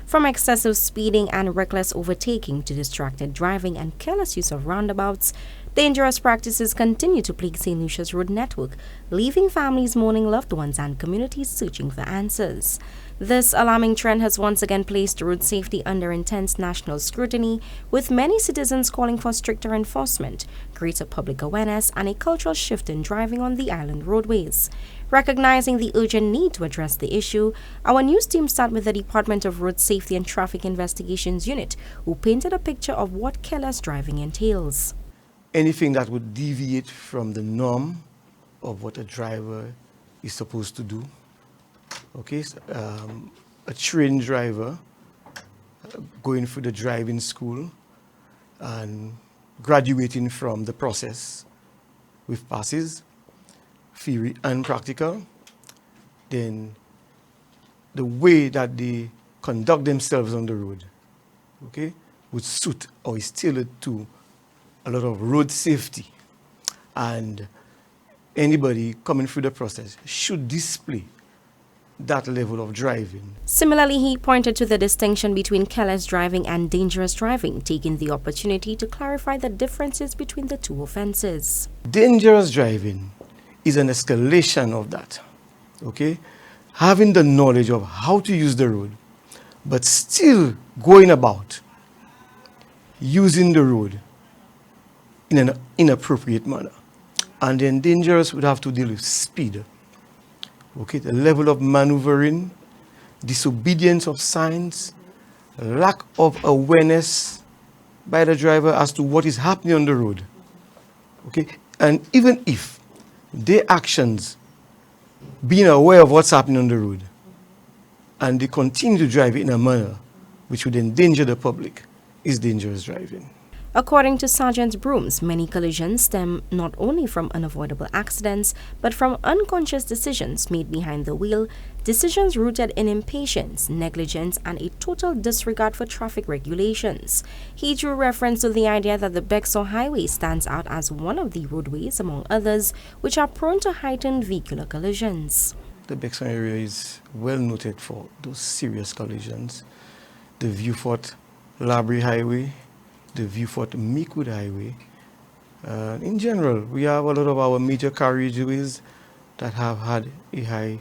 From excessive speeding and reckless overtaking to distracted driving and careless use of roundabouts, dangerous practices continue to plague Saint Lucia's road network, leaving families mourning loved ones and communities searching for answers. This alarming trend has once again placed road safety under intense national scrutiny, with many citizens calling for stricter enforcement, greater public awareness, and a cultural shift in driving on the island roadways. Recognizing the urgent need to address the issue, our news team started with the Department of Road Safety and Traffic Investigations Unit, who painted a picture of what careless driving entails. Anything that would deviate from the norm of what a driver is supposed to do. Okay, a trained driver going through the driving school and graduating from the process with passes, theory and practical, then the way that they conduct themselves on the road, okay, would suit or is tailored to a lot of road safety. And anybody coming through the process should display that level of driving. Similarly, he pointed to the distinction between careless driving and dangerous driving, taking the opportunity to clarify the differences between the two offenses. Dangerous driving is an escalation of that, okay? Having the knowledge of how to use the road, but still going about using the road in an inappropriate manner. And then dangerous would have to deal with speed. Okay, the level of maneuvering, disobedience of signs, lack of awareness by the driver as to what is happening on the road. Okay, and even if their actions, being aware of what's happening on the road, and they continue to drive in a manner which would endanger the public, is dangerous driving. According to Sergeant Brooms, many collisions stem not only from unavoidable accidents, but from unconscious decisions made behind the wheel, decisions rooted in impatience, negligence, and a total disregard for traffic regulations. He drew reference to the idea that the Bexar Highway stands out as one of the roadways, among others, which are prone to heightened vehicular collisions. The Bexar area is well noted for those serious collisions. The Viewfort Labrie Highway, the Viewfort Meekwood Highway. In general, we have a lot of our major carriageways that have had a high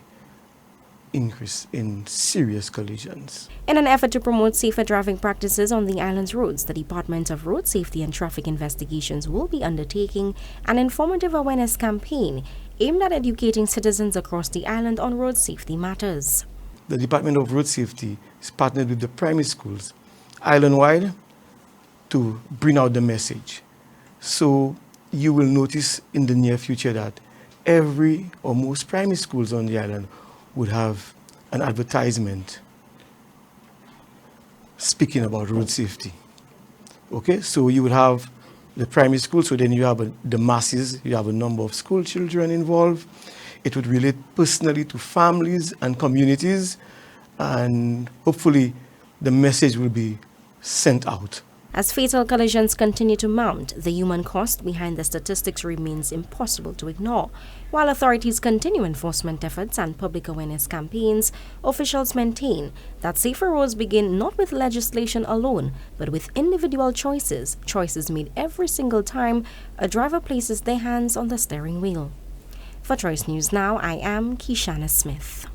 increase in serious collisions. In an effort to promote safer driving practices on the island's roads, the Department of Road Safety and Traffic Investigations will be undertaking an informative awareness campaign aimed at educating citizens across the island on road safety matters. The Department of Road Safety is partnered with the primary schools island-wide to bring out the message. So you will notice in the near future that every or most primary schools on the island would have an advertisement speaking about road safety. Okay, so you will have the primary school, so then you have the masses, you have a number of school children involved. It would relate personally to families and communities, and hopefully the message will be sent out. As fatal collisions continue to mount, the human cost behind the statistics remains impossible to ignore. While authorities continue enforcement efforts and public awareness campaigns, officials maintain that safer roads begin not with legislation alone, but with individual choices made every single time a driver places their hands on the steering wheel. For Choice News Now, I am Kishana Smith.